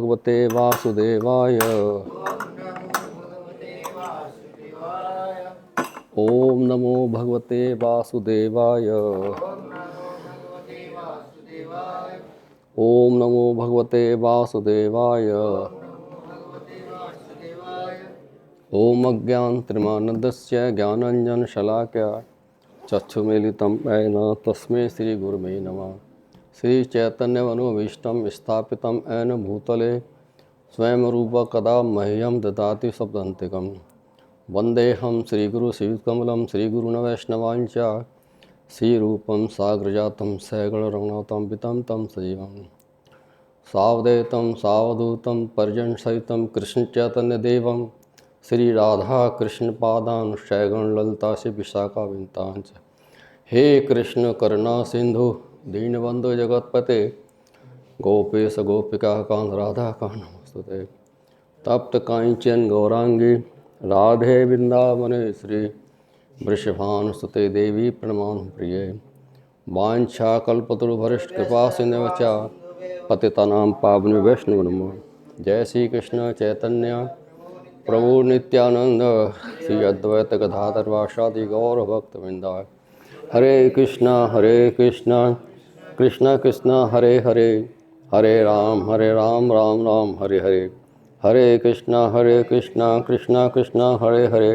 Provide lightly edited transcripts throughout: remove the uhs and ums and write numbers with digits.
भगवते वासुदेवाय। ओम नमो भगवते वासुदेवाय। ओम नमो भगवते वासुदेवाय। ओम अज्ञानतिमिरान्धस्य ज्ञानाञ्जनशलाकया चक्षुमीलितं येन तस्मै श्रीगुरुवे नमः। श्रीचैतन्यमनोभीष्टं स्थापितं येन भूतले स्वयं रूपः कदा मह्यं ददाति स्वपदान्तिकम्। वन्देऽहं श्रीगुरुश्रीयुतकमलं श्रीगुरून् च श्रीरूपं साग्रजातं सगणरघुनाथं वितं तं सजीवं सावधूतं सावधूतं परिजनसहितं कृष्णचैतन्यदेवं श्रीराधाकृष्णपादान् सगणललिता विशाखावितांश्च। हे कृष्ण करुणा सिंधु दीनबंधु जगतपते गोपेश गोपिकाकांत राधाकांत नमोस्तुते। तप्त कांचन गौरांगी राधे वृंदावनेश्वरी वृषभानुसुते देवी प्रणमामि प्रिये। वाञ्छाकल्पतरुभ्यश्च कृपा सिन्धुश्च पतितानां पावनेभ्यो वैष्णवेभ्यो नमः। जय श्री कृष्ण चैतन्य प्रभु नित्यानंद श्री अद्वैत गदाधर वासादि गौर भक्तवृंदा। हरे कृष्णा कृष्णा कृष्णा हरे हरे, हरे राम राम राम हरे हरे। हरे कृष्णा कृष्णा कृष्णा हरे हरे,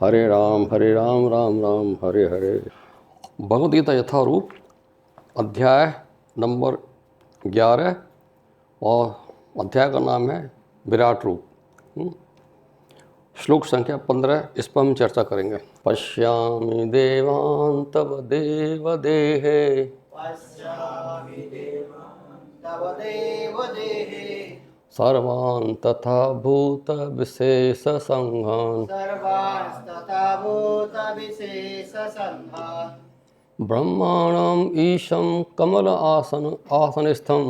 हरे राम राम राम हरे हरे। भगवद गीता यथारूप अध्याय नंबर 11 और अध्याय का नाम है विराट रूप। श्लोक संख्या 15 इस पर हम चर्चा करेंगे। पश्यामि देवान् तव देवदेहे, सर्वान् तथा भूत विशेष संघान्, ब्रह्माणम् ईशं कमल आसनस्थं,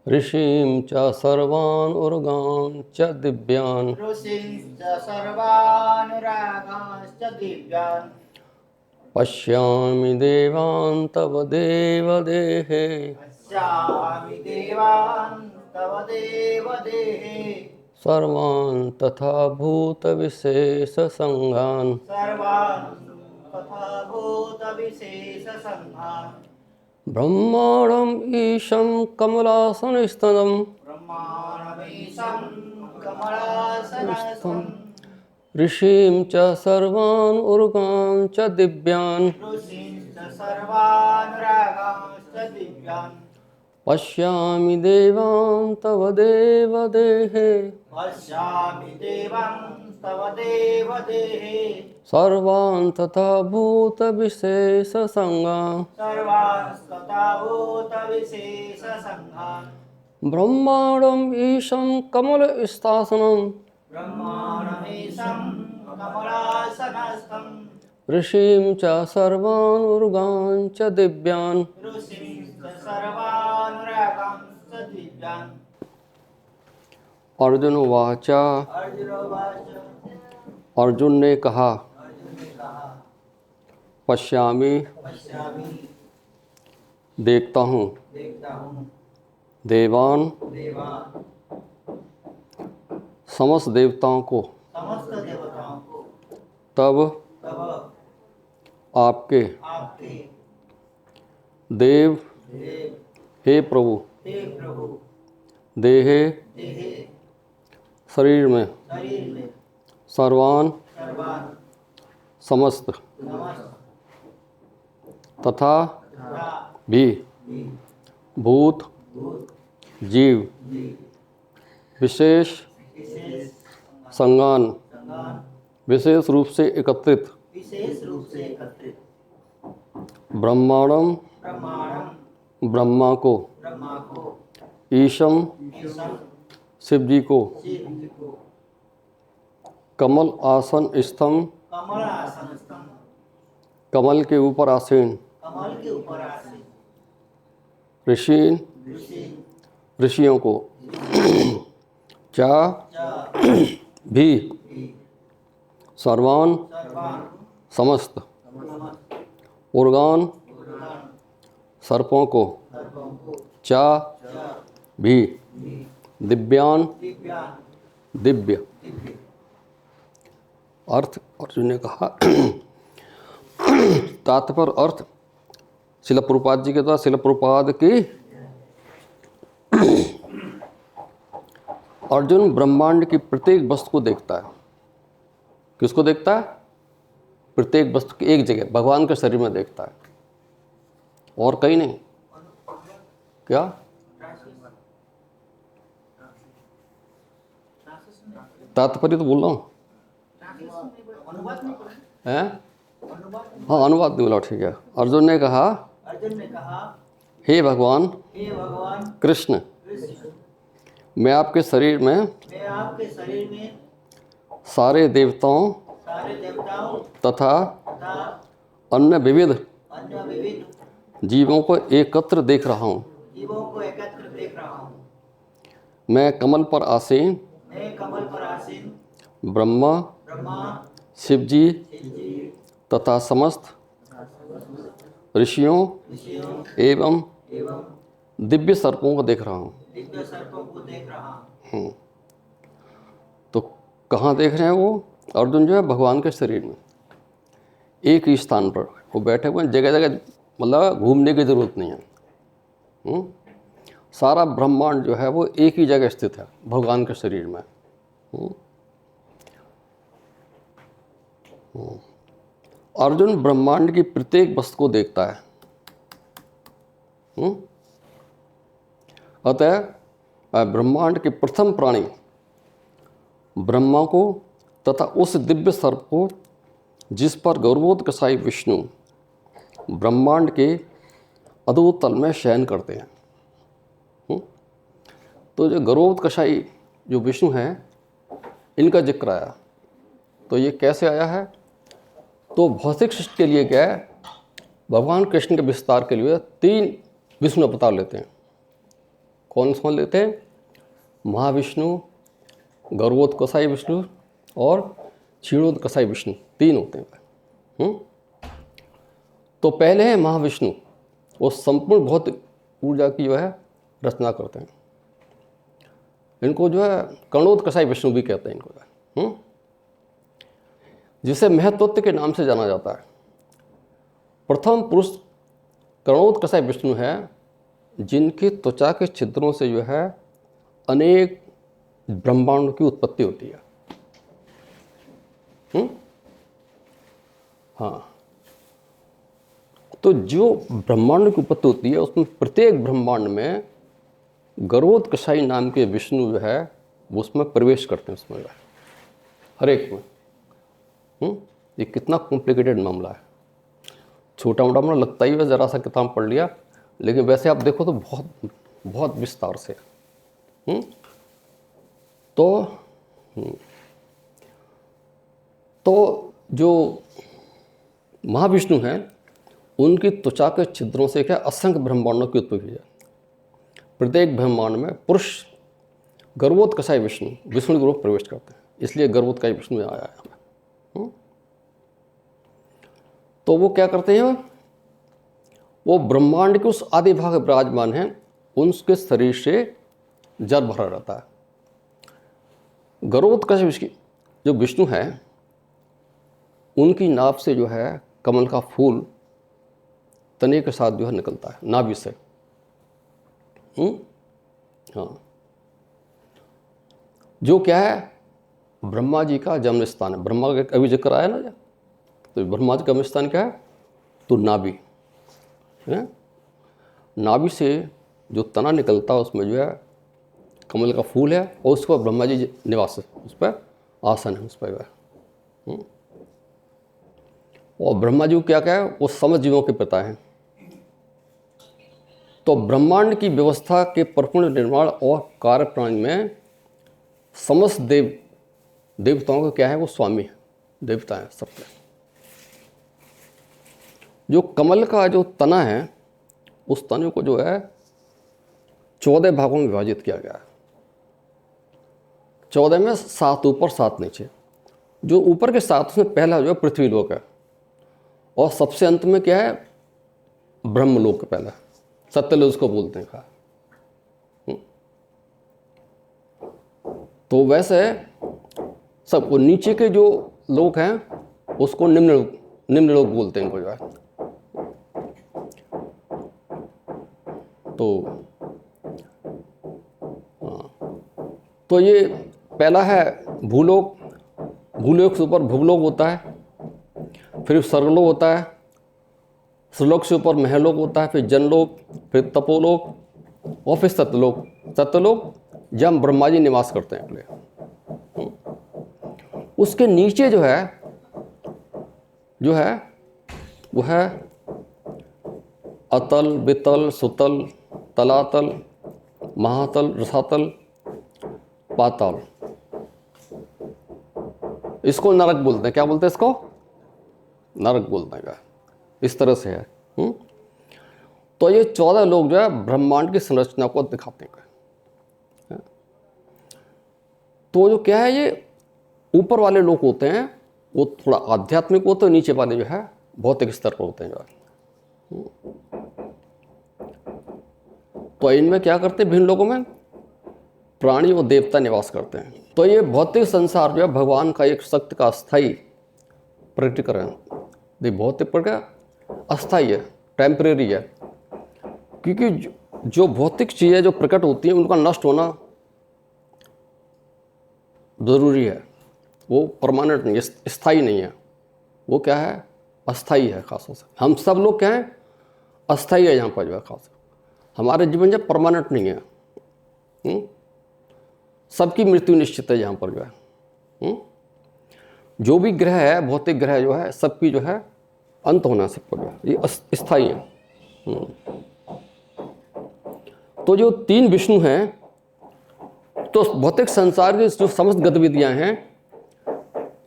ऋषिं च सर्वान् उर्गान् च दिव्यान्, पश्यामि देवान् तव देवदेहे, सर्वान् तथा भूत विशेष संघान्, ब्रह्माणम् ईशं कमलासनस्थं, ऋषिं च सर्वान् उर्गान् च दिव्यान्, पश्यामि देवान् तव देवदेहे, सर्वान् तथा भूत विशेष संघान्, ब्रह्माणम् ईशं कमलस्थासनं, ऋषिं च सर्वान् उर्गान् च दिव्यान्। अर्जुन उवाच, अर्जुन ने कहा, पश्यामि देखता हूँ, देवान समस्त देवताओं को, तब आपके देव हे प्रभु देहे शरीर में, सर्वान समस्त, तथा भी भूत जीव विशेष संज्ञान विशेष रूप से एकत्रित, ब्रह्मांडम ब्रह्मा को, ईशम शिव जी को, कमल आसन स्थम कमल के ऊपर आसीन, ऋषियों को, चा भी सर्वान समस्त, उर्गान सर्पों को चा भी दिव्यान दिव्य। अर्थ अर्जुन ने कहा तात्पर्य अर्थ शिला प्रभुपाद जी के द्वारा शिला प्रभुपाद की अर्जुन ब्रह्मांड की प्रत्येक वस्तु को देखता है। किसको देखता है? प्रत्येक वस्तु की एक जगह भगवान के शरीर में देखता है और कहीं नहीं। क्या? तात्पर्य तो बोल रहा हूँ हैं? हाँ, अनुवाद नहीं बोला, ठीक है। अर्जुन ने कहा हे भगवान कृष्ण, मैं आपके शरीर में सारे देवताओं तथा अन्य विविध जीवों को एकत्र देख रहा हूँ। मैं कमल पर आसीन ब्रह्मा शिव जी तथा समस्त ऋषियों एवं दिव्य सर्पों को देख रहा हूँ। तो कहाँ देख रहे हैं वो? अर्जुन जो है भगवान के शरीर में एक ही स्थान पर वो बैठे हुए हैं, जगह जगह, मतलब घूमने की जरूरत नहीं है। सारा ब्रह्मांड जो है वो एक ही जगह स्थित है भगवान के शरीर में। अर्जुन ब्रह्मांड की प्रत्येक वस्तु को देखता है। अतः ब्रह्मांड के प्रथम प्राणी ब्रह्मा को तथा उस दिव्य सर्प को जिस पर गौरवोत्कर्षाई विष्णु ब्रह्मांड के अधोतल में शयन करते हैं। तो जो गौरवोत्कर्षाई जो विष्णु हैं, इनका जिक्र आया। तो ये कैसे आया है? तो भौतिक सृष्टि के लिए क्या है, भगवान कृष्ण के विस्तार के लिए 3 विष्णु अवतार लेते हैं। कौन कौन लेते हैं? महाविष्णु, गौरवोत्कर्षाई विष्णु और क्षीणोत्कर्षाई विष्णु, 3 होते हैं। तो पहले है महाविष्णु, वो संपूर्ण भौतिक ऊर्जा की जो है रचना करते हैं। इनको जो है कर्णोत्कर्षाई विष्णु भी कहते हैं इनको, जिसे महत्त्व के नाम से जाना जाता है। प्रथम पुरुष कर्णोत्कर्षाई विष्णु है, जिनकी त्वचा के छिद्रों से जो है अनेक ब्रह्मांडों की उत्पत्ति होती है। हाँ, तो जो ब्रह्मांड की उत्पत्ति होती है उसमें प्रत्येक ब्रह्मांड में गौरवोत्कर्षाई नाम के विष्णु जो है वो उसमें प्रवेश करते हैं, उसमें जो है हर एक में। ये कितना कॉम्प्लिकेटेड मामला है। छोटा मोटा मामला लगता ही है, ज़रा सा किताब पढ़ लिया, लेकिन वैसे आप देखो तो बहुत बहुत विस्तार से। तो जो महाविष्णु हैं, उनकी त्वचा के छिद्रों से क्या असंख्य ब्रह्मांडों की उत्पत्ति है। प्रत्येक ब्रह्मांड में पुरुष गर्भोत्कर्षाई विष्णु विष्णु के रूप प्रवेश करते हैं, इसलिए गर्भोत्कर्षाई विष्णु में आया है। तो वो क्या करते हैं? वो ब्रह्मांड के उस आधे भाग विराजमान हैं, उनके शरीर से जल भरा रहता है। गर्भोत्कर्षाई जो विष्णु है, उनकी नाभ से जो है कमल का फूल तने के साथ जो है निकलता है, नाभि से। हाँ, जो क्या है ब्रह्मा जी का जन्म स्थान है। ब्रह्मा का अभी जिक्र आया ना, तो ब्रह्मा जी का जन्म स्थान क्या है? तो नाभि है। नाभि से जो तना निकलता है उसमें जो है कमल का फूल है, और उस पर ब्रह्मा जी निवास है, उस पर आसन है, उस पर। और ब्रह्मा जी को क्या है? वो समस्त जीवों के पिता हैं। तो ब्रह्मांड की व्यवस्था के परिपूर्ण निर्माण और कार्य प्रणाली में समस्त देवताओं का क्या है? वो स्वामी है, देवता है सबके। जो कमल का जो तना है, उस तने को जो है 14 भागों में विभाजित किया गया है। 14 में 7 ऊपर 7 नीचे। जो ऊपर के 7 में पहला जो है पृथ्वी लोक है, और सबसे अंत में क्या है? ब्रह्मलोक पहला। सत्यलोक उसको बोलते हैं। कहा तो वैसे सब वो नीचे के जो लोग हैं उसको निम्न लोग बोलते हैं इनको जो है। तो तो ये पहला है भूलोक, भूलोक से ऊपर भूलोक होता है, फिर स्वर्गलोक होता है, स्वर्गलोक से ऊपर महलोक होता है, फिर जनलोक, फिर तपोलोक और फिर सत्यलोक। सत्यलोक जहाँ ब्रह्मा जी निवास करते हैं अगले। उसके नीचे जो है वो है अतल, वितल, सुतल, तलातल, महातल, रसातल, पाताल। इसको नरक बोलते हैं। क्या बोलते हैं इसको? नरक बोलते हैं। इस तरह से है। तो ये 14 लोग जो है ब्रह्मांड की संरचना को दिखाते हैं। तो जो क्या है, ये ऊपर वाले लोग होते हैं वो थोड़ा आध्यात्मिक होते हैं, नीचे वाले जो है भौतिक स्तर पर होते हैं जो है। तो इनमें क्या करते हैं, भिन्न लोगों में प्राणी और देवता निवास करते हैं। तो ये भौतिक संसार जो है भगवान का एक शक्ति का अस्थाई प्रकटीकरण। भौतिक प्रकार अस्थाई है, टेम्परेरी है, क्योंकि जो भौतिक चीज़ें जो प्रकट होती हैं उनका नष्ट होना ज़रूरी है। वो परमानेंट नहीं है, स्थायी नहीं है। वो क्या है, अस्थाई है खासतौर से। हम सब लोग क्या हैं, अस्थाई है यहाँ पर जो है खास। हमारे जीवन जब परमानेंट नहीं है। सबकी मृत्यु निश्चित है यहाँ पर जो है। जो भी ग्रह है, भौतिक ग्रह जो है, सबकी जो है अंत होना सब पर जो है, ये स्थायी है। तो जो 3 विष्णु हैं, तो भौतिक संसार की जो समस्त गतिविधियां हैं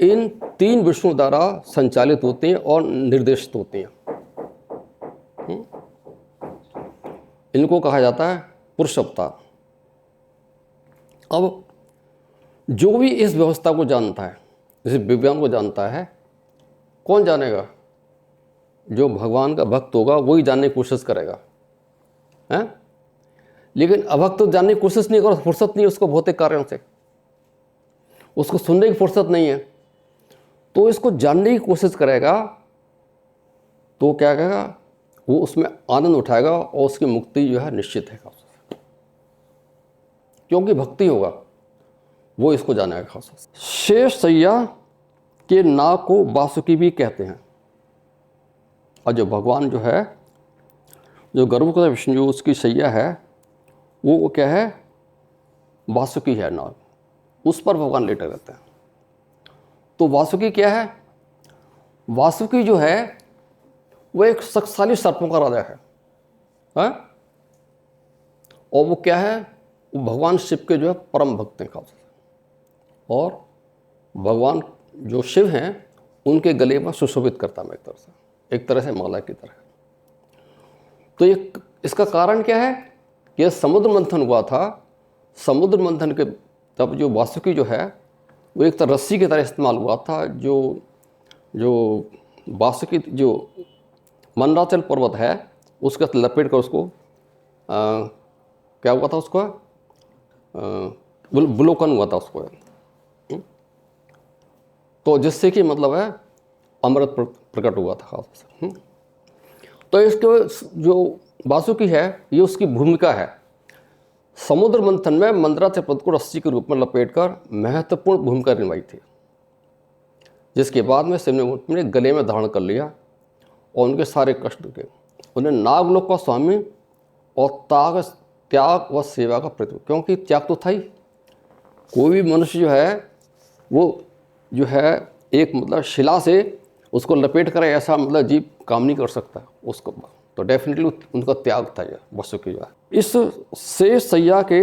इन 3 विष्णु द्वारा संचालित होती हैं और निर्देशित होती हैं। इनको कहा जाता है पुरुष अवतार। अब जो भी इस व्यवस्था को जानता है, जैसे विज्ञान को जानता है, कौन जानेगा? जो भगवान का भक्त होगा वही जानने की कोशिश करेगा, हैं? लेकिन अभक्त तो जानने की कोशिश नहीं करो, फुर्सत नहीं है उसको भौतिक कार्यों से, उसको सुनने की फुर्सत नहीं है। तो इसको जानने की कोशिश करेगा तो क्या कहेगा, वो उसमें आनंद उठाएगा और उसकी मुक्ति जो है निश्चित है। क्योंकि भक्ति होगा, वो इसको जानेगा खास। शेष सैया के नाग को वासुकी भी कहते हैं। और जो भगवान जो है, जो गर्भ का विष्णु उसकी सैया है, वो क्या है, वासुकी है नाग, उस पर भगवान लेटे रहते हैं। तो वासुकी क्या है? वासुकी जो है वो एक शक्तिशाली सर्पों का राजा है। और वो क्या है, वो भगवान शिव के जो है परम भक्त हैं खास। और भगवान जो शिव हैं उनके गले में सुशोभित करता है एक तरह से माला की तरह। तो ये इसका कारण क्या है? यह समुद्र मंथन हुआ था। समुद्र मंथन के तब जो वासुकी जो है वो एक तरह रस्सी की तरह इस्तेमाल हुआ था। जो वासुकी जो मंदराचल पर्वत है उसके लपेट कर उसको क्या हुआ था, उसको बुलोकन हुआ था उसको। तो जिससे कि मतलब है अमृत प्रकट हुआ था खास। तो इसके जो वासुकी है ये उसकी भूमिका है। समुद्र मंथन में मंदराचल पर्वत को रस्सी के रूप में लपेटकर महत्वपूर्ण भूमिका निभाई थी, जिसके बाद में शिव ने गले में धारण कर लिया और उनके सारे कष्ट के उन्हें नागलोक का स्वामी और त्याग व सेवा का प्रतीक। क्योंकि त्याग तो था ही, कोई भी मनुष्य जो है वो जो है एक मतलब शिला से उसको लपेट कर ऐसा मतलब जीव काम नहीं कर सकता उसको। तो डेफिनेटली उनका त्याग था यह वासुकी जो है। इस शेष सैया के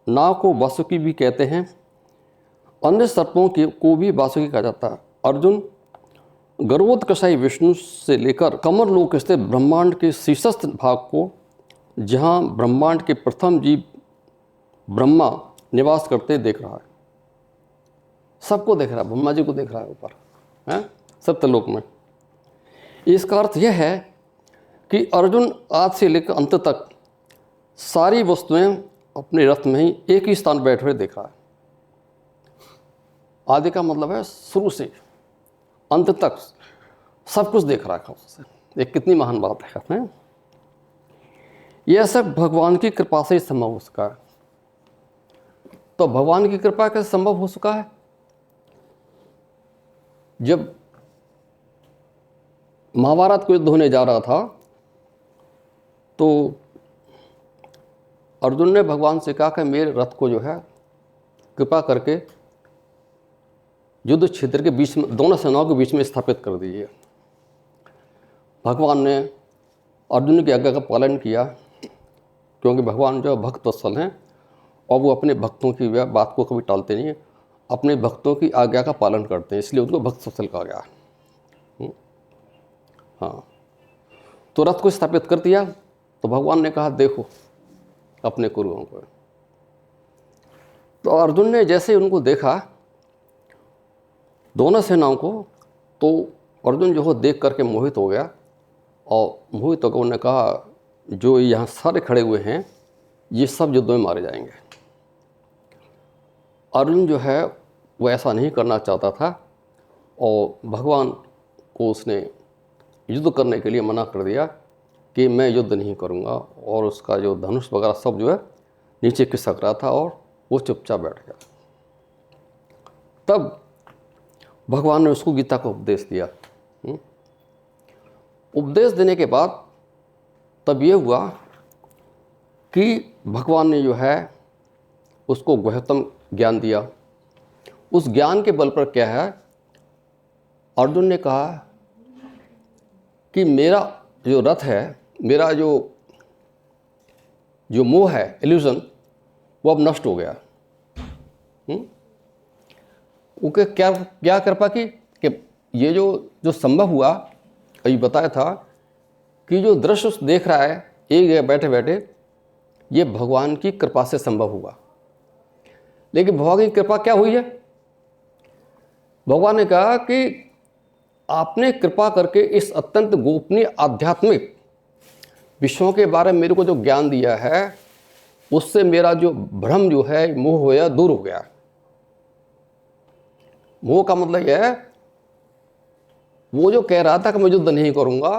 नाग को वासुकी भी कहते हैं। अन्य सर्पों को भी वासुकी कहा जाता है। अर्जुन गर्भोत्कर्षाई विष्णु से लेकर कमर लोक स्थित ब्रह्मांड के शीर्षस्थ भाग को, जहाँ ब्रह्मांड के प्रथम जीव ब्रह्मा निवास करते देख रहा है। सबको देख रहा है, ब्रह्मा जी को देख रहा है ऊपर, हैं सत्यलोक में। इसका अर्थ यह है कि अर्जुन आज से लेकर अंत तक सारी वस्तुएं अपने रथ में ही एक ही स्थान बैठे हुए देख रहा है। आदि का मतलब है शुरू से अंत तक सब कुछ देख रहा है खास से। ये कितनी महान बात है कहते हैं। यह सब भगवान की कृपा से ही संभव हो सका है। तो भगवान की कृपा कैसे संभव हो सका है? जब महाभारत को युद्ध होने जा रहा था तो अर्जुन ने भगवान से कहा कि मेरे रथ को जो है कृपा करके युद्ध क्षेत्र के बीच में, दोनों सेनाओं के बीच में स्थापित कर दीजिए। भगवान ने अर्जुन की आज्ञा का पालन किया, क्योंकि भगवान जो भक्त वत्सल हैं और वो अपने भक्तों की बात को कभी टालते नहीं हैं, अपने भक्तों की आज्ञा का पालन करते हैं, इसलिए उनको भक्त वत्सल कहा गया। हाँ, तो रथ को स्थापित कर दिया। तो भगवान ने कहा देखो अपने गुरुओं को। तो अर्जुन ने जैसे उनको देखा दोनों सेनाओं को, तो अर्जुन जो हो देख करके मोहित हो गया, और मोहित होकर उन्होंने कहा जो यहाँ सारे खड़े हुए हैं ये सब युद्ध में मारे जाएंगे। अर्जुन जो है वो ऐसा नहीं करना चाहता था और भगवान को उसने युद्ध करने के लिए मना कर दिया कि मैं युद्ध नहीं करूँगा, और उसका जो धनुष वगैरह सब जो है नीचे खिसक रहा था और वो चुपचाप बैठ गया। तब भगवान ने उसको गीता का उपदेश दिया। उपदेश देने के बाद तब ये हुआ कि भगवान ने जो है उसको गुह्यतम ज्ञान दिया। उस ज्ञान के बल पर क्या है, अर्जुन ने कहा कि मेरा जो रथ है, मेरा जो मोह है, इल्यूजन, वो अब नष्ट हो गया। ओके, क्या कृपा की कि ये जो संभव हुआ, अभी बताया था कि जो दृश्य देख रहा है एक जगह बैठे बैठे, ये भगवान की कृपा से संभव हुआ। लेकिन भगवान की कृपा क्या हुई है? भगवान ने कहा कि आपने कृपा करके इस अत्यंत गोपनीय आध्यात्मिक विषयों के बारे में मेरे को जो ज्ञान दिया है, उससे मेरा जो भ्रम जो है, मोह हो गया, दूर हो गया। मोह का मतलब यह है, वो जो कह रहा था कि मैं युद्ध नहीं करूंगा,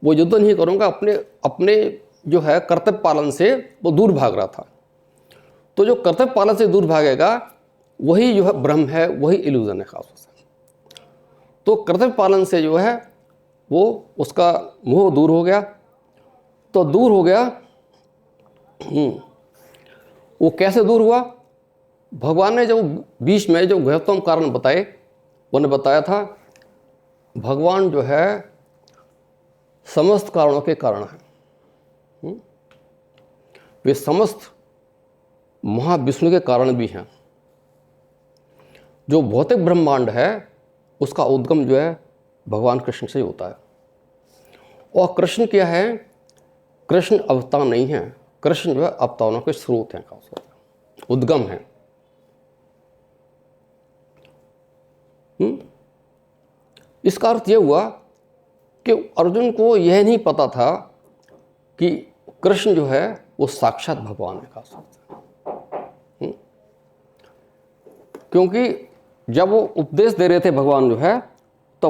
वो युद्ध नहीं करूंगा, अपने जो है कर्तव्य पालन से वो दूर भाग रहा था। तो जो कर्तव्य पालन से दूर भागेगा वही जो है भ्रम है, वही इल्यूजन है खास। तो कर्तव्य पालन से जो है वो उसका मोह दूर हो गया। तो दूर हो गया, वो कैसे दूर हुआ? भगवान ने जब बीच में जो गुह्यतम कारण बताए, उन्होंने बताया था भगवान जो है समस्त कारणों के कारण है। वे समस्त महाविष्णु के कारण भी हैं। जो भौतिक ब्रह्मांड है उसका उद्गम जो है भगवान कृष्ण से ही होता है। और कृष्ण क्या है? कृष्ण अवतार नहीं है, कृष्ण जो है अवतारों के स्रोत हैं, उद्गम है। इसका अर्थ यह हुआ कि अर्जुन को यह नहीं पता था कि कृष्ण जो है वो साक्षात भगवान है खास। क्योंकि जब वो उपदेश दे रहे थे भगवान जो है, तो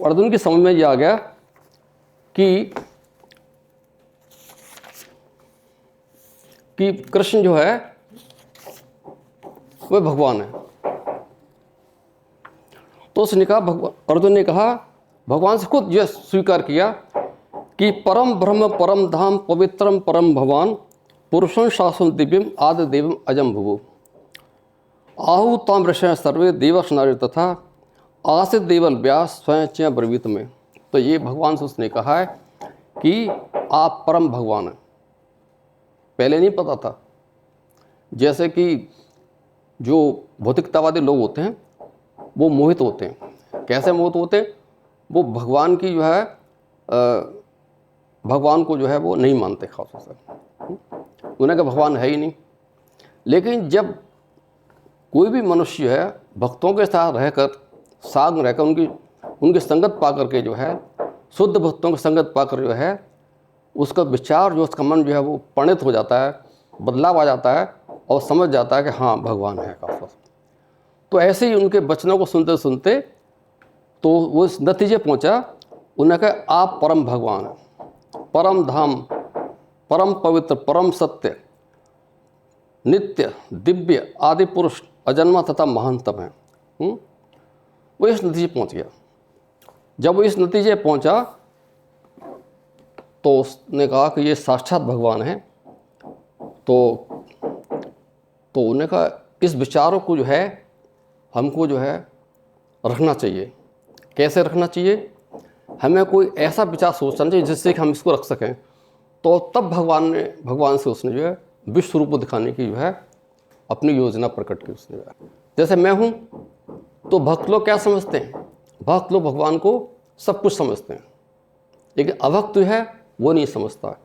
अर्जुन की समझ में ये आ गया कि कृष्ण जो है वह भगवान है। तो उसने कहा, अर्जुन ने कहा, भगवान से खुद यह स्वीकार किया कि परम ब्रह्म परम धाम पवित्रम परम भगवान पुरुषं शाश्वतं दिव्यम आदि देवम अजम भुवु आहु ताम ऋषय सर्वे देवश नारी तथा आसित देवल व्यास स्वयं च ब्रवीत में। तो ये भगवान से उसने कहा है कि आप परम भगवान हैं। पहले नहीं पता था। जैसे कि जो भौतिकतावादी लोग होते हैं वो मोहित होते हैं। कैसे मोहित होते हैं? वो भगवान की जो है भगवान को जो है वो नहीं मानते खास से। उन्हें का भगवान है ही नहीं। लेकिन जब कोई भी मनुष्य है भक्तों के साथ रहकर, साथ रहकर, उनकी संगत पा करके जो है, शुद्ध भक्तों की संगत पाकर जो है उसका विचार जो, उसका मन जो है वो परिणत हो जाता है, बदलाव आ जाता है और समझ जाता है कि हाँ भगवान है खास। तो ऐसे ही उनके वचनों को सुनते सुनते तो वो इस नतीजे पहुंचा, उन्होंने कहा आप परम भगवान हैं, परम धाम, परम पवित्र, परम सत्य, नित्य, दिव्य, आदि पुरुष, अजन्मा तथा महानतम है। वो इस नतीजे पहुंच गया। जब वो इस नतीजे पहुंचा तो उसने कहा कि ये साक्षात भगवान है। तो उन्होंने कहा इस विचारों को जो है हमको जो है रखना चाहिए। कैसे रखना चाहिए? हमें कोई ऐसा विचार सोचना चाहिए जिससे कि हम इसको रख सकें। तो तब भगवान से उसने जो है विश्व रूप दिखाने की जो है अपनी योजना प्रकट की उसने। जैसे मैं हूँ तो भक्त लोग क्या समझते हैं? भक्त लोग भगवान को सब कुछ समझते हैं, लेकिन अभक्त जो है वो नहीं समझता।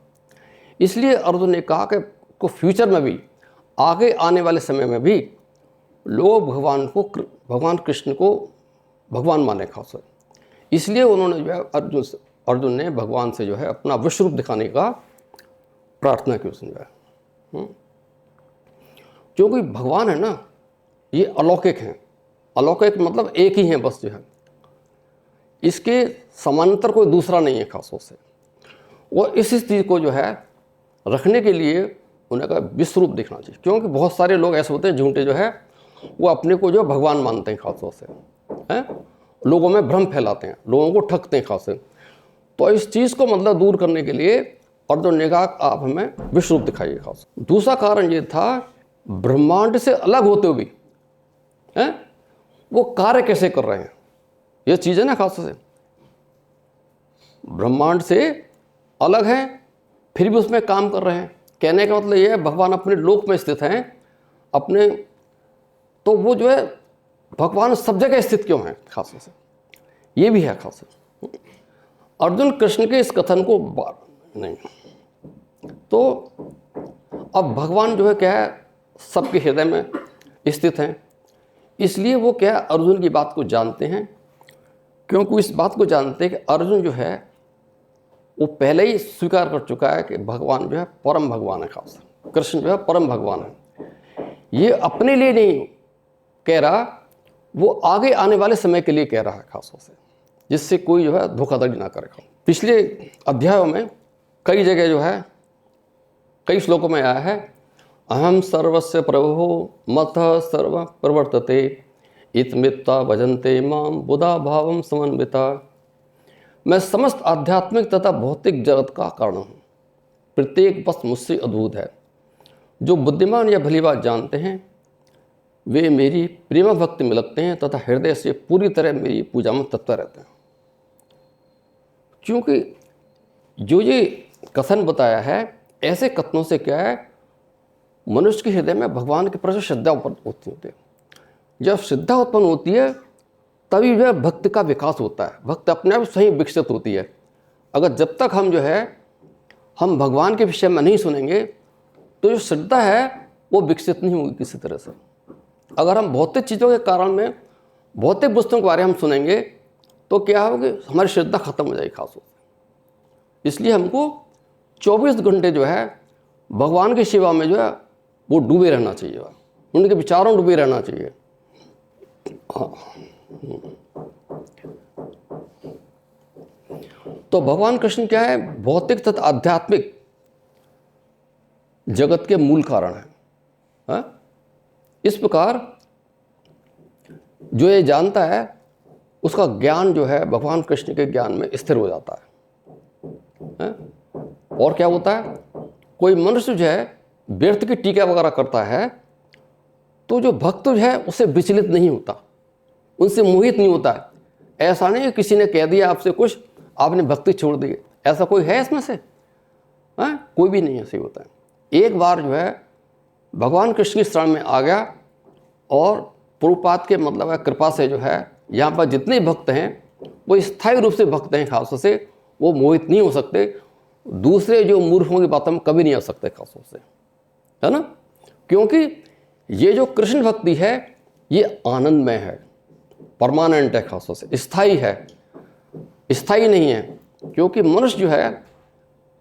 इसलिए अर्जुन ने कहा कि फ्यूचर में भी, आगे आने वाले समय में भी लोग भगवान कृष्ण को भगवान माने खास। इसलिए उन्होंने जो है अर्जुन ने भगवान से जो है अपना विश्व रूप दिखाने का प्रार्थना की उसने जो है। क्योंकि भगवान है ना, ये अलौकिक हैं। अलौकिक मतलब एक ही है बस जो है, इसके समानांतर कोई दूसरा नहीं है खासों से। और इस चीज़ को जो है रखने के लिए उन्हें का विश्व रूप दिखना चाहिए। क्योंकि बहुत सारे लोग ऐसे होते हैं झूठे जो है, वो अपने को जो भगवान मानते हैं खासों से, हैं, लोगों में भ्रम फैलाते हैं, लोगों को ठगते हैं खास। तो इस चीज़ को मतलब दूर करने के लिए अर्जुन ने कहा आप हमें विश्व रूप दिखाइए खास। दूसरा कारण ये था, ब्रह्मांड से अलग होते हुए भी हैं वो कार्य कैसे कर रहे हैं, ये चीज़ है ना खास से। ब्रह्मांड से अलग है फिर भी उसमें काम कर रहे हैं। कहने का मतलब ये है भगवान अपने लोक में स्थित हैं अपने, तो वो जो है भगवान सब जगह स्थित क्यों है खास से, ये भी है खास। अर्जुन कृष्ण के इस कथन को नहीं, तो अब भगवान जो है क्या है सबके हृदय में स्थित हैं, इसलिए वो क्या है अर्जुन की बात को जानते हैं। क्योंकि इस बात को जानते हैं कि अर्जुन जो है वो पहले ही स्वीकार कर चुका है कि भगवान जो है परम भगवान है खास, कृष्ण जो है परम भगवान है। ये अपने लिए नहीं कह रहा, वो आगे आने वाले समय के लिए कह रहा है खासों से, जिससे कोई जो है धोखाधड़ी ना करे। पिछले अध्यायों में कई जगह जो है कई श्लोकों में आया है, अहम सर्वस्य प्रभो मतः सर्व प्रवर्तते इतमित्ता भजन्ते माम बुधा भावम समन्विता। मैं समस्त आध्यात्मिक तथा भौतिक जगत का कारण हूँ, प्रत्येक वस्तु मुझसे अद्भुत है। जो बुद्धिमान या भली बात जानते हैं वे मेरी प्रेम भक्ति में लगते हैं तथा हृदय से पूरी तरह मेरी पूजा में तत्पर रहते हैं। क्योंकि जो ये कथन बताया है, ऐसे कथनों से क्या है मनुष्य के हृदय में भगवान के प्रति श्रद्धा उत्पन्न होती है। जब श्रद्धा उत्पन्न होती है तभी वह भक्त का विकास होता है, भक्त अपने आप सही विकसित होती है। अगर जब तक हम जो है हम भगवान के विषय में नहीं सुनेंगे तो जो श्रद्धा है वो विकसित नहीं होगी किसी तरह से। अगर हम भौतिक चीज़ों के कारण में भौतिक वस्तुओं के बारे में हम सुनेंगे तो क्या होगा, हमारी श्रद्धा खत्म हो जाएगी खास हो। इसलिए हमको 24 घंटे जो है भगवान की सेवा में जो है वो डूबे रहना चाहिए, उनके विचारों में डूबे रहना चाहिए। तो भगवान कृष्ण क्या है, भौतिक तथा आध्यात्मिक जगत के मूल कारण है। इस प्रकार जो ये जानता है उसका ज्ञान जो है भगवान कृष्ण के ज्ञान में स्थिर हो जाता है। और क्या होता है, कोई मनुष्य जो है व्यर्थ की टीका वगैरह करता है तो जो भक्त जो है उससे विचलित नहीं होता, उनसे मोहित नहीं होता है। ऐसा नहीं है किसी ने कह दिया आपसे कुछ आपने भक्ति छोड़ दी, ऐसा कोई है इसमें से? कोई भी नहीं ऐसे होता है। एक बार जो है भगवान कृष्ण की शरण में आ गया और प्रभुपाद के मतलब है कृपा से जो है यहाँ पर जितने भक्त हैं वो स्थायी रूप से भक्त हैं खासों से, वो मोहित नहीं हो सकते, दूसरे जो मूर्खों की बातों में कभी नहीं आ सकते खासों से, है ना। क्योंकि ये जो कृष्ण भक्ति है ये आनंदमय है, परमानेंट है खासों से, स्थायी है, स्थायी नहीं है। क्योंकि मनुष्य जो है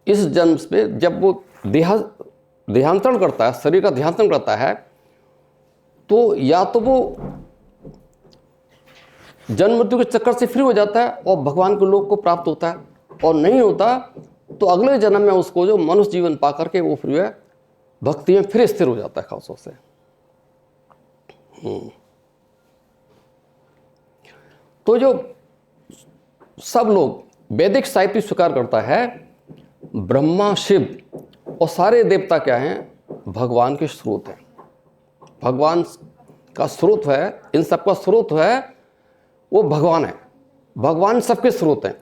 इस जन्म पे जब वो देहांतरण करता है, शरीर का देहांतरण करता है, तो या तो वो जन्म मृत्यु के चक्कर से फ्री हो जाता है और भगवान के लोक को प्राप्त होता है, और नहीं होता तो अगले जन्म में उसको जो मनुष्य जीवन पा करके वो फिर है भक्ति में फिर स्थिर हो जाता है खासों से। तो जो सब लोग वैदिक साहित्य स्वीकार करता है, ब्रह्मा, शिव और सारे देवता क्या हैं? भगवान के स्रोत हैं। भगवान का स्रोत है, इन सबका स्रोत है वो भगवान है। भगवान सबके स्रोत हैं।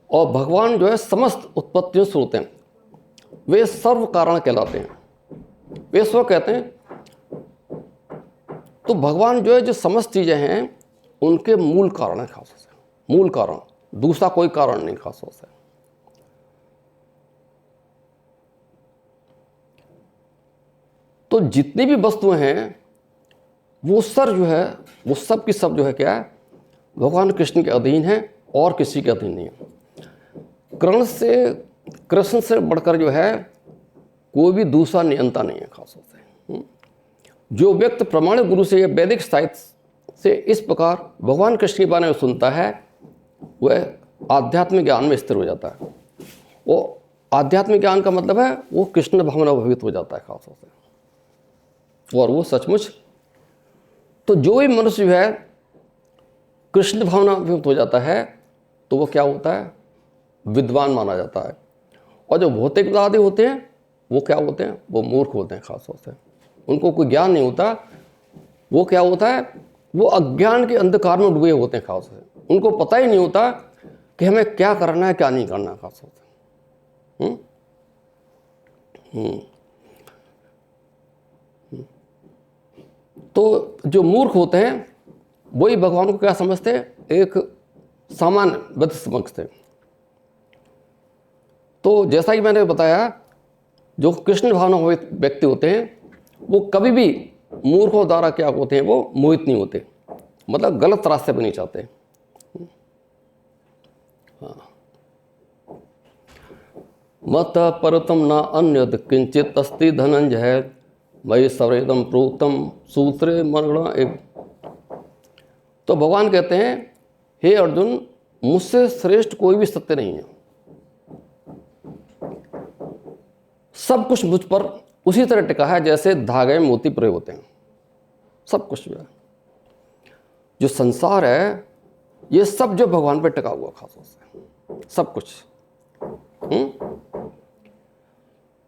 और भगवान जो है समस्त उत्पत्तियों स्रोत हैं। वे सर्व कारण कहलाते हैं। वे स्व कहते हैं। तो भगवान जो है जो समस्त चीजें हैं उनके मूल कारण है खासों से। मूल कारण, दूसरा कोई कारण नहीं खासों से। तो जितनी भी वस्तुएं हैं वो जो है वो सब की सब जो है क्या है? भगवान कृष्ण के अधीन है और किसी के अधीन नहीं है। कृष्ण से बढ़कर जो है कोई भी दूसरा नियंता नहीं है खासों से। जो व्यक्ति प्रमाणिक गुरु से या वैदिक साहित्य से इस प्रकार भगवान कृष्ण के बारे में सुनता है वह आध्यात्मिक ज्ञान में स्थिर हो जाता है। वो आध्यात्मिक ज्ञान का मतलब है वो कृष्ण भावना भवित हो जाता है खासों से। और वो सचमुच तो जो भी मनुष्य है कृष्ण भावना भवित हो जाता है तो वो क्या होता है? विद्वान माना जाता है। और जो भौतिकवादी होते हैं वो क्या होते हैं? वो मूर्ख होते हैं खासतौर से। उनको कोई ज्ञान नहीं होता। वो क्या होता है? वो अज्ञान के अंधकार में डूबे होते हैं खासतौर से। उनको पता ही नहीं होता कि हमें क्या करना है क्या नहीं करना है खासतौर से। तो जो मूर्ख होते हैं वही भगवान को क्या समझते हैं? एक सामान्य व्यक्ति समझते हैं। तो जैसा कि मैंने बताया जो कृष्ण भावना व्यक्ति होते हैं वो कभी भी मूर्खों द्वारा क्या होते हैं? वो मोहित नहीं होते, मतलब गलत रास्ते पर नहीं चाहते। हाँ। मत परतम न अन्यद किंचित अस्ति धनंजय मयि सवेदम प्रोक्तम सूत्रे मरणा एक। तो भगवान कहते हैं हे अर्जुन, मुझसे श्रेष्ठ कोई भी सत्य नहीं है। सब कुछ मुझ पर उसी तरह टिका है जैसे धागे में मोती परे होते हैं। सब कुछ जो संसार है ये सब जो भगवान पर टिका हुआ खासों से सब कुछ।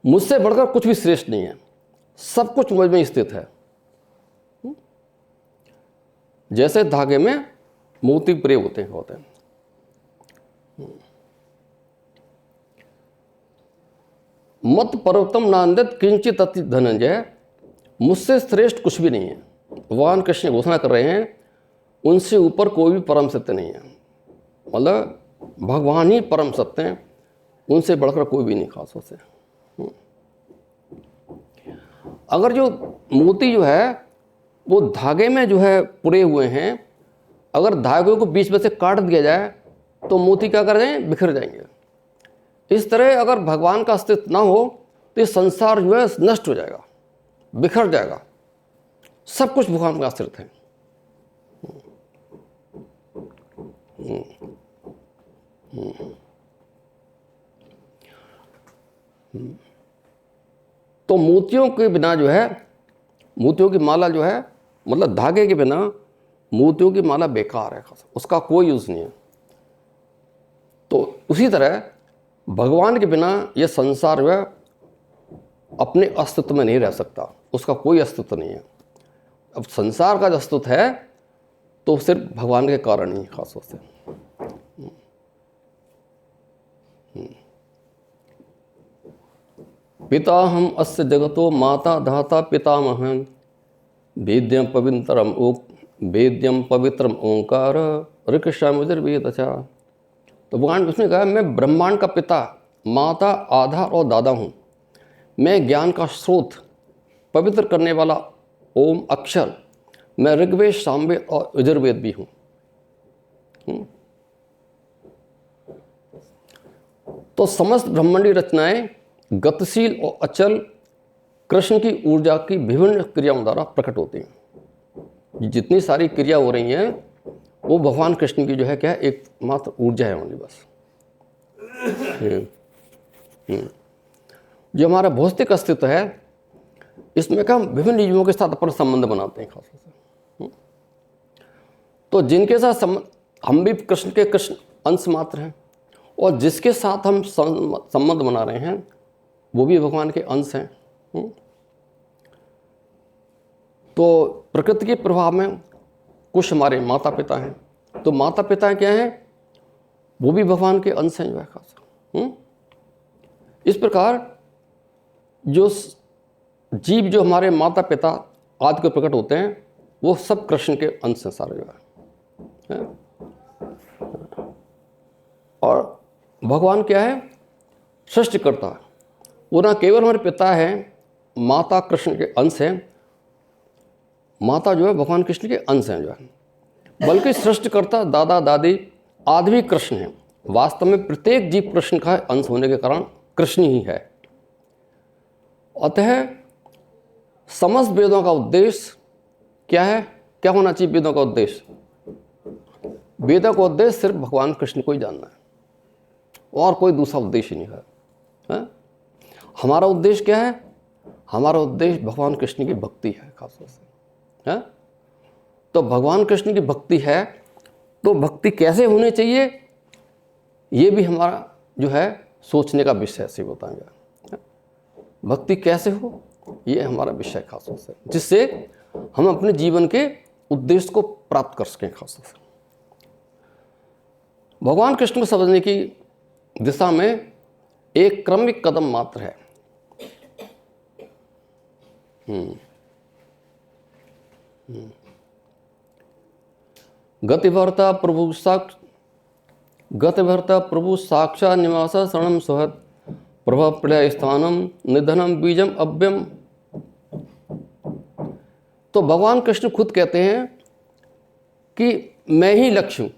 मुझसे बढ़कर कुछ भी श्रेष्ठ नहीं है। सब कुछ मुझ में स्थित है। जैसे धागे में मोती परे होते हैं। मत पर्वतम नांदित किंचित अति धनंजय, मुझसे श्रेष्ठ कुछ भी नहीं है। भगवान कृष्ण घोषणा कर रहे हैं उनसे ऊपर कोई भी परम सत्य नहीं है। मतलब भगवान ही परम सत्य हैं, उनसे बढ़कर कोई भी नहीं खास से। अगर जो मोती जो है वो धागे में जो है पुरे हुए हैं, अगर धागे को बीच में से काट दिया जाए तो मोती क्या कर जाएंगे? बिखर जाएंगे। इस तरह अगर भगवान का अस्तित्व ना हो तो ये संसार जो है नष्ट हो जाएगा, बिखर जाएगा। सब कुछ भगवान का अस्तित्व है। तो मोतियों के बिना जो है, मोतियों की माला जो है, मतलब धागे के बिना मोतियों की माला बेकार है, उसका कोई यूज नहीं है। तो उसी तरह भगवान के बिना यह संसार जो है अपने अस्तित्व में नहीं रह सकता, उसका कोई अस्तित्व नहीं है। अब संसार का जो अस्तित्व है तो सिर्फ भगवान के कारण ही खास से। पिता हम अस्य जगतो माता धाता पितामहं वेद्यम पवित्रम ओंकार ऋक्षामुजर्वेदचा। तो भगवान उसने कहा मैं ब्रह्मांड का पिता, माता, आधार और दादा हूँ। मैं ज्ञान का स्रोत, पवित्र करने वाला ओम अक्षर, मैं ऋग्वेद, सामवेद और यजुर्वेद भी हूँ। तो समस्त ब्रह्मांडीय रचनाएं गतिशील और अचल कृष्ण की ऊर्जा की विभिन्न क्रियाओं द्वारा प्रकट होती हैं। जितनी सारी क्रिया हो रही हैं वो भगवान कृष्ण की जो है क्या है, एकमात्र ऊर्जा है ओनली बस। जो हमारा भौतिक अस्तित्व है इसमें क्या हम विभिन्न जीवों के साथ अपना संबंध बनाते हैं खास तौर से। तो जिनके साथ हम भी कृष्ण के कृष्ण अंश मात्र हैं और जिसके साथ हम संबंध बना रहे हैं वो भी भगवान के अंश हैं। तो प्रकृति के प्रभाव में कुछ हमारे माता पिता हैं, तो माता पिता क्या हैं, वो भी भगवान के अंश हैं जो है खास। इस प्रकार जो जीव जो हमारे माता पिता आदि को प्रकट होते हैं वो सब कृष्ण के अंश हैं सारे जो है। और भगवान क्या है, सृष्टिकर्ता। वो ना केवल हमारे पिता हैं, माता कृष्ण के अंश हैं, माता जो है भगवान कृष्ण के अंश हैं जो है, बल्कि सृष्टिकर्ता दादा दादी आदि भी कृष्ण हैं। वास्तव में प्रत्येक जीव कृष्ण का अंश होने के कारण कृष्ण ही है। अतः समस्त वेदों का उद्देश्य क्या है, क्या होना चाहिए वेदों का उद्देश्य? वेदों का उद्देश्य सिर्फ भगवान कृष्ण को ही जानना है और कोई दूसरा उद्देश्य नहीं है। हमारा उद्देश्य क्या है? हमारा उद्देश्य भगवान कृष्ण की भक्ति है खासतौर से। तो भगवान कृष्ण की भक्ति है, तो भक्ति कैसे होनी चाहिए ये भी हमारा जो है सोचने का विषय से बताएंगे। भक्ति कैसे हो ये हमारा विषय खासतौर से, जिससे हम अपने जीवन के उद्देश्य को प्राप्त कर सकें खासतौर से। भगवान कृष्ण को समझने की दिशा में एक क्रमिक कदम मात्र है। गतिभर्ता प्रभु साक्षात् निवास शरणम सहत प्रभव प्रलय स्थानम निधनम बीजम अव्यम। तो भगवान कृष्ण खुद कहते हैं कि मैं ही लक्ष्य हूं,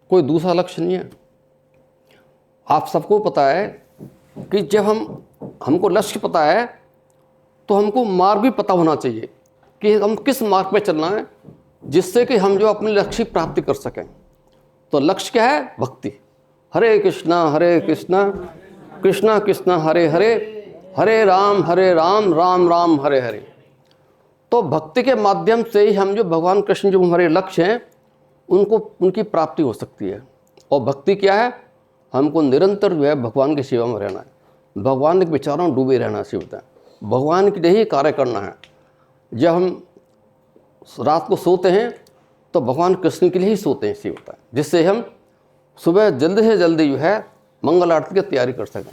कोई दूसरा लक्ष्य नहीं है। आप सबको पता है कि जब हमको लक्ष्य पता है तो हमको मार्ग भी पता होना चाहिए कि हम किस मार्ग पे चलना है, जिससे कि हम जो अपने लक्ष्य की प्राप्ति कर सकें। तो लक्ष्य क्या है? भक्ति। हरे कृष्णा कृष्णा कृष्णा हरे हरे, हरे राम राम राम हरे हरे। तो भक्ति के माध्यम से ही हम जो भगवान कृष्ण जो हमारे लक्ष्य हैं उनकी प्राप्ति हो सकती है। और भक्ति क्या है? हमको निरंतर जो है भगवान की सेवा में रहना है, भगवान के विचारों में डूबे रहना चाहिए होता है, भगवान के लिए ही कार्य करना है। जब हम रात को सोते हैं तो भगवान कृष्ण के लिए ही सोते हैं, इसी होता है, जिससे हम सुबह जल्दी से जल्दी जो है मंगल आरती की तैयारी कर सकें।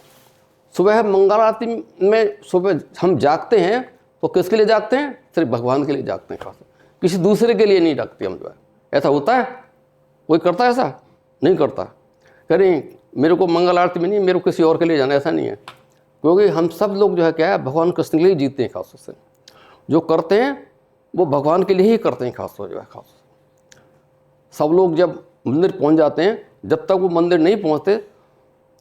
सुबह मंगल आरती में सुबह हम जागते हैं तो किसके लिए जागते हैं? सिर्फ भगवान के लिए जागते हैं, खास किसी दूसरे के लिए नहीं जागते हम जो है। ऐसा होता है? कोई करता है? ऐसा नहीं करता। करें मेरे को मंगल आरती में नहीं, मेरे को किसी और के लिए जाना, ऐसा नहीं है। क्योंकि हम सब लोग जो है क्या है भगवान कृष्ण के लिए जीते हैं। खास से जो करते हैं वो भगवान के लिए ही करते हैं। खास जो है खास सब लोग जब मंदिर पहुंच जाते हैं, जब तक वो मंदिर नहीं पहुंचते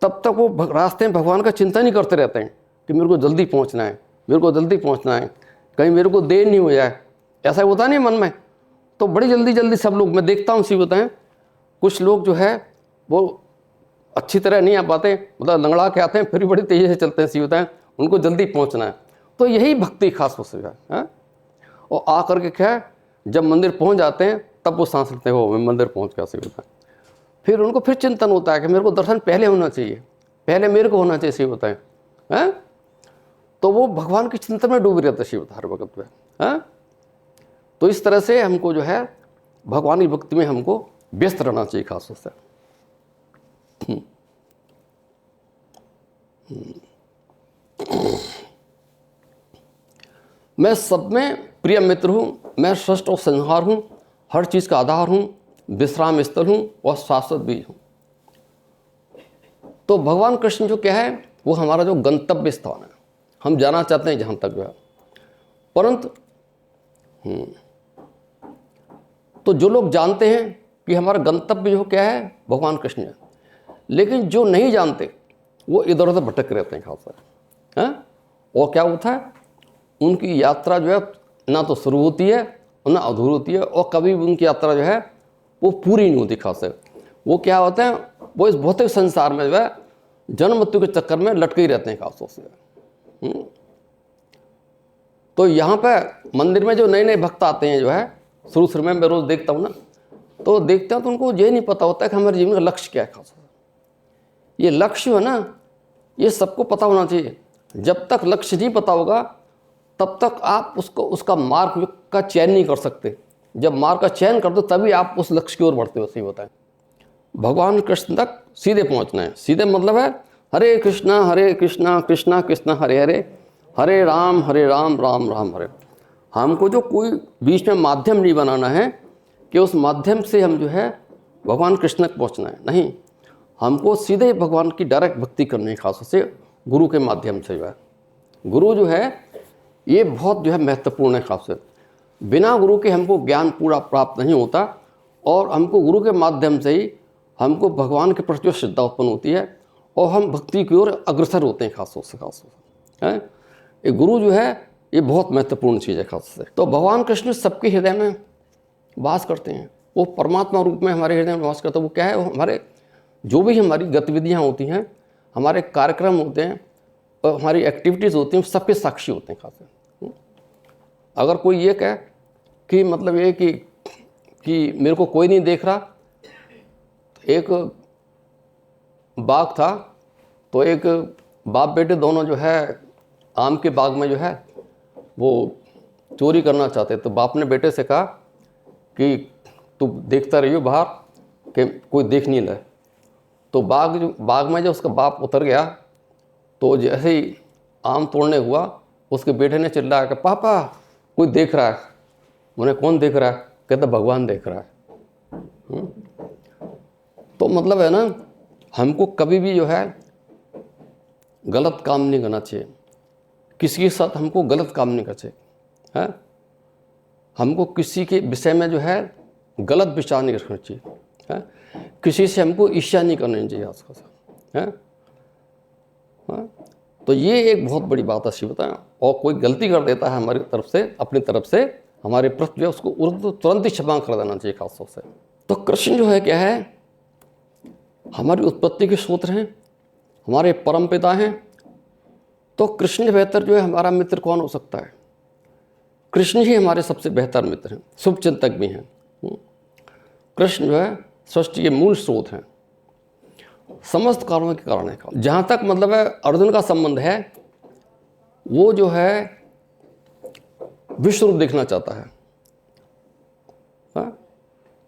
तब तक वो रास्ते में भगवान का चिंता नहीं करते रहते हैं कि मेरे को जल्दी पहुंचना है, मेरे को जल्दी पहुंचना है, कहीं मेरे को देर नहीं हो जाए। ऐसा होता नहीं मन में। तो बड़ी जल्दी जल्दी सब लोग, मैं देखता हूँ, सी बताएं, कुछ लोग जो है वो अच्छी तरह नहीं आ पाते, मतलब लंगड़ा के आते हैं, फिर भी बड़ी तेज़ी से चलते हैं, सी बताएं, उनको जल्दी पहुँचना है। तो यही भक्ति खास हो से है। और आकर के क्या है, जब मंदिर पहुँच जाते हैं तब वो सांस लेते हो मैं मंदिर पहुँच गया, सी बताएं। फिर उनको फिर चिंतन होता है कि मेरे को दर्शन पहले होना चाहिए, पहले मेरे को होना चाहिए, सी बताएं। हैं? तो वो भगवान के चिंतन में डूबी रहता है शिव हर वक्त में। तो इस तरह से हमको जो है भगवान की भक्ति में हमको व्यस्त रहना चाहिए खास तौर से। मैं सब में प्रिय मित्र हूँ, मैं श्रेष्ठ और संहार हूँ, हर चीज़ का आधार हूँ, विश्राम स्थल हूँ और शाश्वत भी हूँ। तो भगवान कृष्ण जो क्या है वो हमारा जो गंतव्य स्थान है, हम जाना चाहते हैं जहाँ तक जो है। परंतु तो जो लोग जानते हैं कि हमारा गंतव्य जो क्या है भगवान कृष्ण है, लेकिन जो नहीं जानते वो इधर उधर भटक रहते हैं खास है। और क्या होता है, उनकी यात्रा जो है ना तो शुरू होती है और ना अधूरी होती है, और कभी भी उनकी यात्रा जो है वो पूरी नहीं होती खास है। वो क्या होते हैं, वो इस भौतिक संसार में जो है जन्म मृत्यु के चक्कर में लटके ही रहते हैं खासतौर से। तो यहाँ पे मंदिर में जो नए नए भक्त आते हैं जो है, शुरू में मैं रोज़ देखता हूँ ना, तो देखते हैं तो उनको ये नहीं पता होता है कि हमारे जीवन का लक्ष्य क्या है खास। ये लक्ष्य है ना, ये सबको पता होना चाहिए। जब तक लक्ष्य नहीं पता होगा तब तक आप उसका मार्ग का चयन नहीं कर सकते। जब मार्ग का चयन करते हो तभी आप उस लक्ष्य की ओर बढ़ते हो। सही बताएं, भगवान कृष्ण तक सीधे पहुंचना है। सीधे मतलब है हरे कृष्णा कृष्णा कृष्णा हरे हरे, हरे राम राम राम हरे। हमको जो कोई बीच में माध्यम नहीं बनाना है कि उस माध्यम से हम जो है भगवान कृष्ण तक पहुँचना है, नहीं, हमको सीधे भगवान की डायरेक्ट भक्ति करनी है, खास से गुरु के माध्यम से जो है। गुरु जो है ये बहुत जो है महत्वपूर्ण है खास से। बिना गुरु के हमको ज्ञान पूरा प्राप्त नहीं होता, और हमको गुरु के माध्यम से ही हमको भगवान के प्रति श्रद्धा उत्पन्न होती है और हम भक्ति की ओर अग्रसर होते हैं खास से है। ये गुरु जो है ये बहुत महत्वपूर्ण चीज़ है खास से। तो भगवान कृष्ण सबके हृदय में वास करते हैं, वो परमात्मा रूप में हमारे हृदय में वास करते हैं। वो क्या है, वो हमारे जो भी हमारी गतिविधियाँ होती हैं, हमारे कार्यक्रम होते हैं और हमारी एक्टिविटीज़ होती हैं, सबके साक्षी होते हैं खास। अगर कोई ये कहे कि मतलब ये कि मेरे को कोई नहीं देख रहा, एक बाग था, तो एक बाप बेटे दोनों जो है आम के बाग में जो है वो चोरी करना चाहते। तो बाप ने बेटे से कहा कि तू देखता रहियो बाहर कि कोई देख नहीं ले। तो बाग में जब उसका बाप उतर गया तो जैसे ही आम तोड़ने हुआ, उसके बेटे ने चिल्लाया कि पापा कोई देख रहा है। उन्हें कौन देख रहा है? कहता भगवान देख रहा है। तो मतलब है ना, हमको कभी भी जो है गलत काम नहीं करना चाहिए, किसी के साथ हमको गलत काम नहीं करना चाहिए है। हमको किसी के विषय में जो है गलत विचार नहीं रखना चाहिए है। किसी से हमको ईर्ष्या नहीं करनी चाहिए आसपास है। तो ये एक बहुत बड़ी बात है शिव बताएं। और कोई गलती कर देता है हमारी तरफ से, अपनी तरफ से हमारे प्रति, उसको तुरंत ही क्षमा कर देना चाहिए खासतौर से। तो कृष्ण जो है क्या है, हमारी उत्पत्ति के स्रोत हैं, हमारे परम पिता हैं। तो कृष्ण से बेहतर जो है हमारा मित्र कौन हो सकता है? कृष्ण ही हमारे सबसे बेहतर मित्र हैं, शुभचिंतक भी हैं। कृष्ण जो है सृष्टि के मूल स्रोत हैं, समस्त कारणों के कारण है। जहाँ तक मतलब है अर्जुन का संबंध है, वो जो है विश्वरूप देखना चाहता है।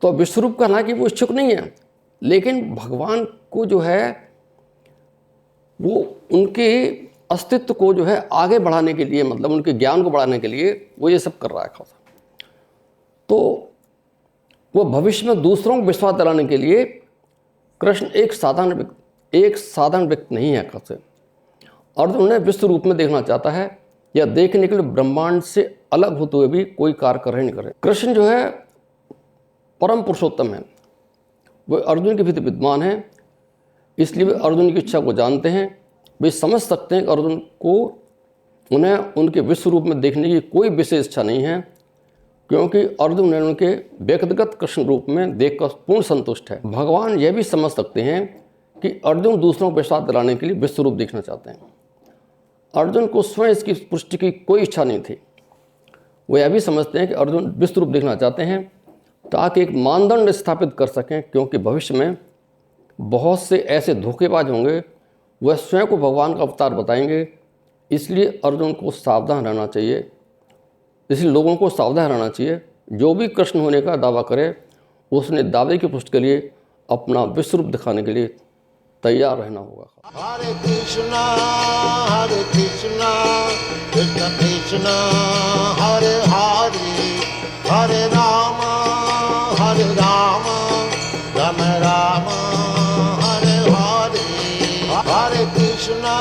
तो विश्वरूप का ना कि वो इच्छुक नहीं है, लेकिन भगवान को जो है वो उनके अस्तित्व को जो है आगे बढ़ाने के लिए, मतलब उनके ज्ञान को बढ़ाने के लिए वो ये सब कर रहा है खासा। तो वो भविष्य में दूसरों को विश्वास दिलाने के लिए कृष्ण एक साधारण व्यक्ति नहीं है खासे। अर्जुन उन्हें विश्व रूप में देखना चाहता है, या देखने के लिए ब्रह्मांड से अलग होते हुए भी कोई कार्य कर रहे नहीं कर रहे। कृष्ण जो है परम पुरुषोत्तम है, वो अर्जुन के भीतर विद्यमान है, इसलिए वे अर्जुन की इच्छा को जानते हैं। वे समझ सकते हैं कि अर्जुन को उन्हें उनके विश्व रूप में देखने की कोई विशेष इच्छा नहीं है, क्योंकि अर्जुन ने उनके व्यक्तिगत कृष्ण रूप में देखकर पूर्ण संतुष्ट है। भगवान यह भी समझ सकते हैं कि अर्जुन दूसरों को विश्वास दिलाने के लिए विश्व रूप देखना चाहते हैं। अर्जुन को स्वयं इसकी पुष्टि की कोई इच्छा नहीं थी। वो यह भी समझते हैं कि अर्जुन विश्व रूप देखना चाहते हैं ताकि एक मानदंड स्थापित कर सकें, क्योंकि भविष्य में बहुत से ऐसे धोखेबाज होंगे, वह स्वयं को भगवान का अवतार बताएंगे। इसलिए अर्जुन को सावधान रहना चाहिए, इसलिए लोगों को सावधान रहना चाहिए। जो भी कृष्ण होने का दावा करे, उसने दावे की पुष्टि के लिए अपना विश्व रूप दिखाने के लिए तैयार रहना होगा। हरे कृष्णा कृष्ण कृष्ण हरे हरे, हरे राम राम राम हरे हरे, हरे कृष्णा